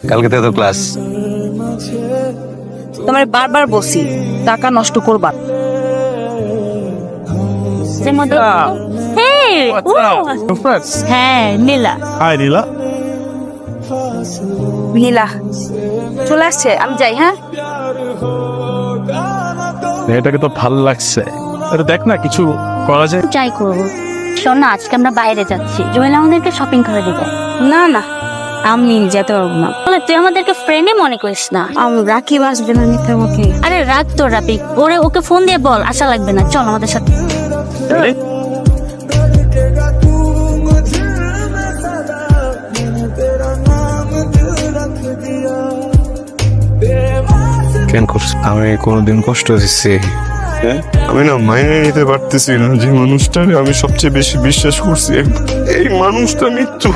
কালকে থেকে তো ক্লাস। তোমার বারবার বলছি টাকা নষ্ট করবা। হ্যাঁ নীলা। হাই নীলা। নীলা চলে আসছে, আমি যাই। হ্যাঁ, মেয়েটাকে তো ভালো লাগছে। আরে দেখ না কিছু করা যায়। যাই করবো। শোন না, আজকে আমরা বাইরে যাচ্ছি, জুয়েল আমাদেরকে শপিং করে দিবে। না না আমি যেতে পারবো না। বলে তুই আমাদেরকে ফ্রেন্ডে মনে করিস না। রাকিব আসবে না মিথ্যা মুখে। আরে রাগ তো রাপিক, ওকে ফোন দিয়ে বল আশা লাগবে না, চল আমাদের সাথে। কেন করছ? আমি কোনোদিন কষ্ট দিচ্ছি? আমি না মাইনে নিতে পারতেছি না যে মানুষটাকে আমি সবচেয়ে বেশি বিশ্বাস করছি, এই মানুষটা মৃত্যু